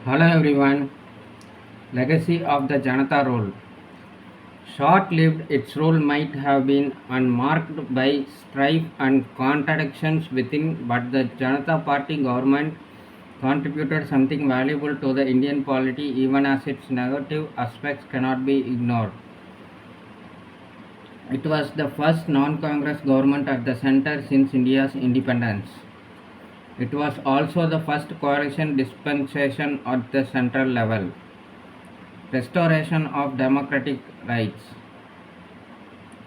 Hello everyone. Legacy of the Janata Rule. Short-lived, its rule might have been unmarked by strife and contradictions within, but the Janata Party government contributed something valuable to the Indian polity, even as its negative aspects cannot be ignored. It was the first non-Congress government at the center since India's independence. It was also the first coalition dispensation at the central level. Restoration of democratic rights.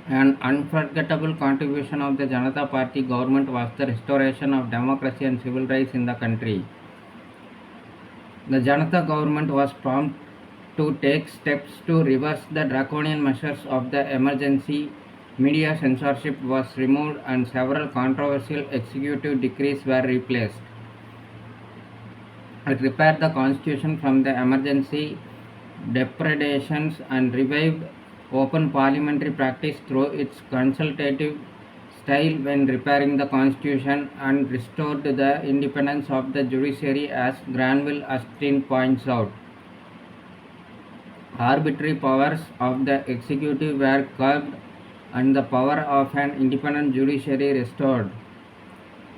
An unforgettable contribution of the Janata Party government was the restoration of democracy and civil rights in the country. The Janata government was prompt to take steps to reverse the draconian measures of the emergency. Media censorship was removed and several controversial executive decrees were replaced. It repaired the constitution from the emergency depredations and revived open parliamentary practice through its consultative style when repairing the constitution and restored the independence of the judiciary as Granville Austin points out. Arbitrary powers of the executive were curbed and the power of an independent judiciary restored.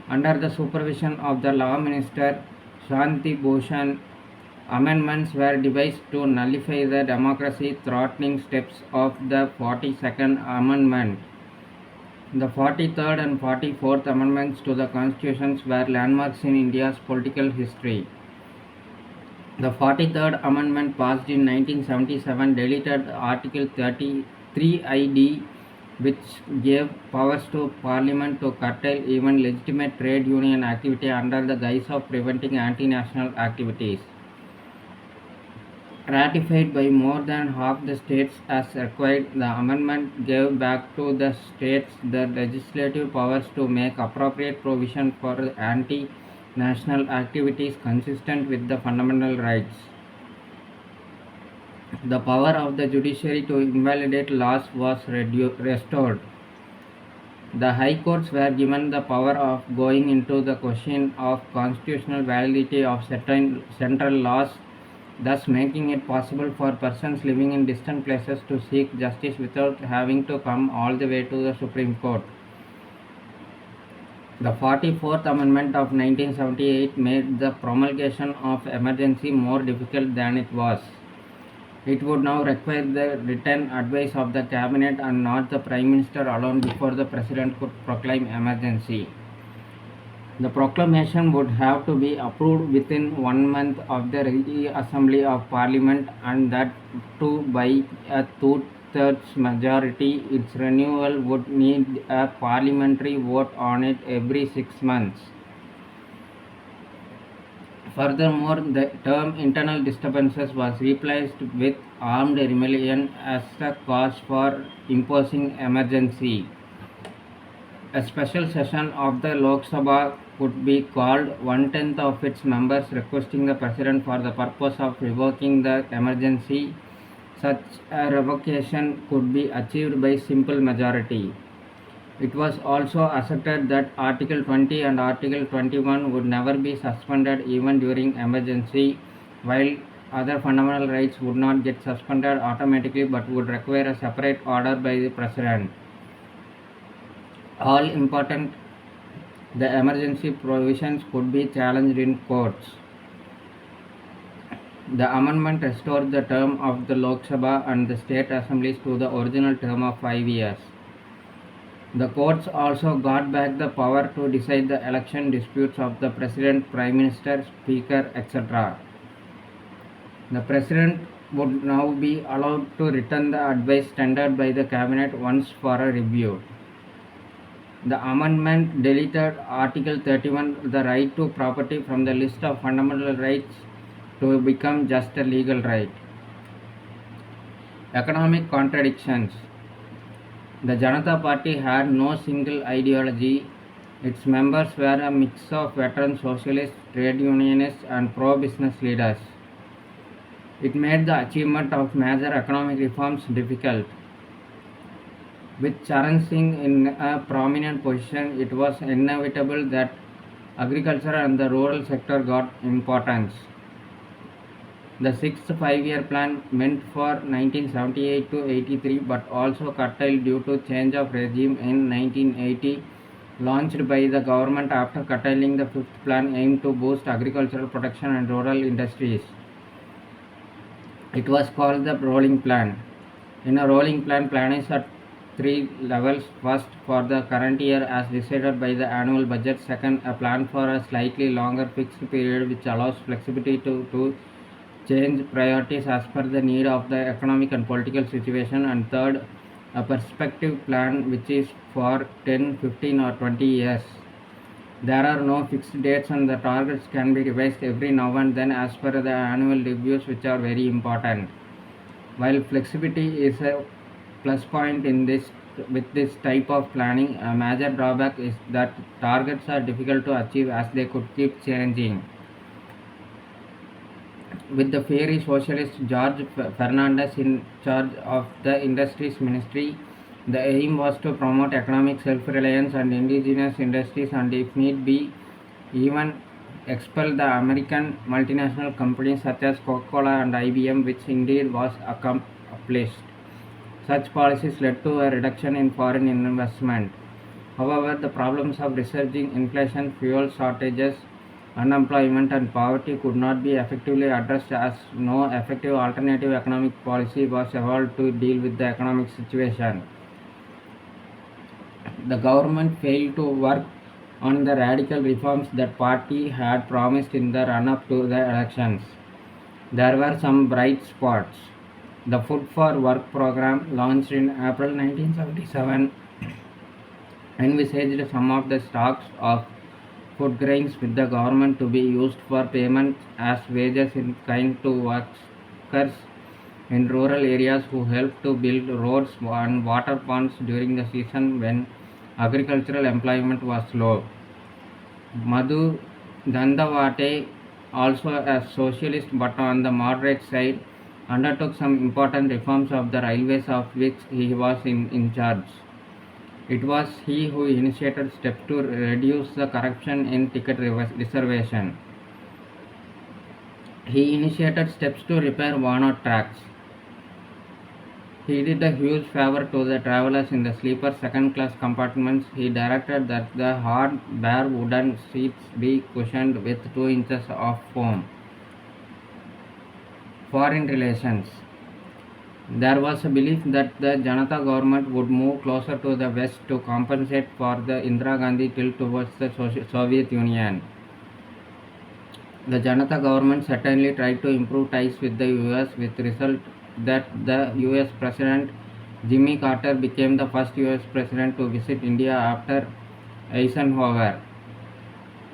Under the supervision of the law minister Shanti Bhushan, amendments were devised to nullify the democracy-threatening steps of the 42nd Amendment. The 43rd and 44th Amendments to the Constitution were landmarks in India's political history. The 43rd Amendment, passed in 1977, deleted Article 33ID, which gave powers to Parliament to curtail even legitimate trade union activity under the guise of preventing anti-national activities. Ratified by more than half the states as required, the amendment gave back to the states the legislative powers to make appropriate provision for anti-national activities consistent with the fundamental rights. The power of the judiciary to invalidate laws was restored. The high courts were given the power of going into the question of constitutional validity of certain central laws, thus making it possible for persons living in distant places to seek justice without having to come all the way to the Supreme Court. The 44th Amendment of 1978 made the promulgation of emergency more difficult than it was. It would now require the written advice of the cabinet and not the Prime Minister alone before the President could proclaim emergency. The proclamation would have to be approved within 1 month of the Assembly of Parliament, and that too by a two-thirds majority. Its renewal would need a parliamentary vote on it every 6 months. Furthermore, the term internal disturbances was replaced with armed rebellion as a cause for imposing emergency. A special session of the Lok Sabha could be called, one-tenth of its members requesting the President for the purpose of revoking the emergency. Such a revocation could be achieved by simple majority. It was also asserted that Article 20 and Article 21 would never be suspended even during emergency, while other fundamental rights would not get suspended automatically but would require a separate order by the President. All important, the emergency provisions could be challenged in courts. The amendment restored the term of the Lok Sabha and the state assemblies to the original term of 5 years. The courts also got back the power to decide the election disputes of the President, Prime Minister, Speaker, etc. The President would now be allowed to return the advice tendered by the Cabinet once for a review. The amendment deleted Article 31, the right to property, from the list of fundamental rights to become just a legal right. Economic contradictions. The Janata Party had no single ideology. Its members were a mix of veteran socialists, trade unionists, and pro-business leaders. It made the achievement of major economic reforms difficult. With Charan Singh in a prominent position, it was inevitable that agriculture and the rural sector got importance. The sixth five-year plan, meant for 1978 to 83 but also curtailed due to change of regime in 1980, launched by the government after curtailing the fifth plan, aimed to boost agricultural production and rural industries. It was called the rolling plan. In a rolling plan, planning is at three levels. First, for the current year as decided by the annual budget. Second, a plan for a slightly longer fixed period which allows flexibility to change priorities as per the need of the economic and political situation. And third, a perspective plan which is for 10, 15 or 20 years. There are no fixed dates and the targets can be revised every now and then as per the annual reviews, which are very important. While flexibility is a plus point in this with this type of planning, a major drawback is that targets are difficult to achieve as they could keep changing. With the fiery socialist George Fernandez in charge of the Industries Ministry, the aim was to promote economic self-reliance and indigenous industries and, if need be, even expel the American multinational companies such as Coca-Cola and IBM, which indeed was accomplished. Such policies led to a reduction in foreign investment. However, the problems of resurging inflation, fuel shortages, unemployment, and poverty could not be effectively addressed as no effective alternative economic policy was evolved to deal with the economic situation. The government failed to work on the radical reforms that party had promised in the run-up to the elections. There were some bright spots. The Food for Work program, launched in April 1977, envisaged some of the stocks of food grains with the government to be used for payment as wages in kind to workers in rural areas who helped to build roads and water ponds during the season when agricultural employment was low. Madhu Dandavate, also a socialist but on the moderate side, undertook some important reforms of the railways of which he was in charge. It was he who initiated steps to reduce the corruption in ticket reservation. He initiated steps to repair worn-out tracks. He did a huge favor to the travelers in the sleeper second-class compartments. He directed that the hard, bare wooden seats be cushioned with 2 inches of foam. Foreign relations. There was a belief that the Janata government would move closer to the west to compensate for the Indira Gandhi tilt towards the Soviet Union. The Janata government certainly tried to improve ties with the US, with the result that the US President Jimmy Carter became the first US President to visit India after Eisenhower.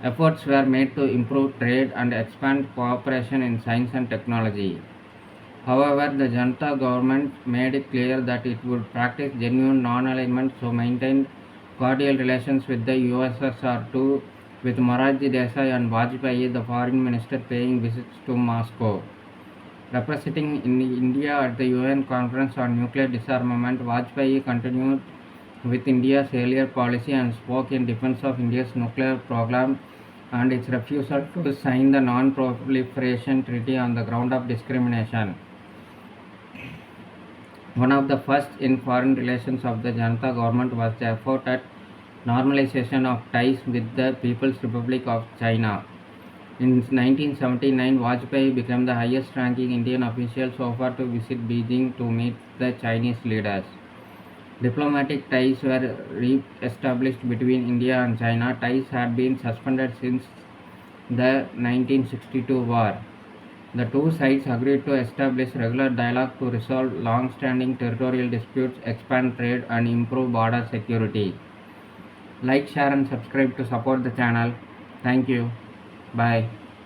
Efforts were made to improve trade and expand cooperation in science and technology. However, the Janata government made it clear that it would practice genuine non-alignment, so maintained cordial relations with the USSR too, with Morarji Desai and Vajpayee, the foreign minister, paying visits to Moscow. Representing in India at the UN Conference on Nuclear Disarmament, Vajpayee continued with India's earlier policy and spoke in defense of India's nuclear program and its refusal to sign the Non-Proliferation Treaty on the ground of discrimination. One of the first in foreign relations of the Janata government was the effort at normalization of ties with the People's Republic of China. In 1979, Vajpayee became the highest-ranking Indian official so far to visit Beijing to meet the Chinese leaders. Diplomatic ties were re-established between India and China. Ties had been suspended since the 1962 war. The two sides agreed to establish regular dialogue to resolve long-standing territorial disputes, expand trade, and improve border security. Like, share, and subscribe to support the channel. Thank you. Bye.